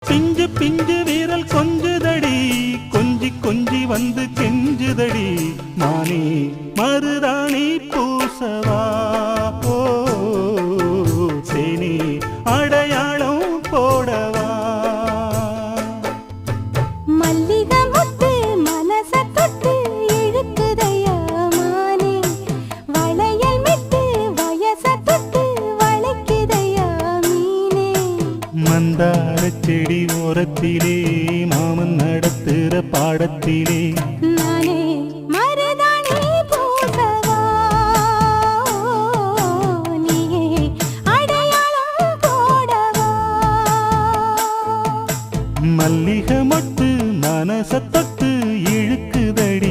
பிஞ்சு பிஞ்சு வீரல் கொஞ்சுதடி, கொஞ்சி கொஞ்சி வந்து கெஞ்சுதடி, நானே மருதாணி பூசவா, ஓ தேனி அடையாளம் போடவா. மல்லிகை முத்து மனச தொட்டு இழுக்குதையா மானே, வளையல் மிட்டு வயச தொட்டு வளைக்குதையா மீனே. மந்தார செடி ஓரத்திலே மாமன் நடத்துற பாடத்திலே நானே மருதாணி பூசவா, நீயே அடையாளம் போடவா. மல்லிகை மொட்டு மனச தொட்டு இழுக்குதடி,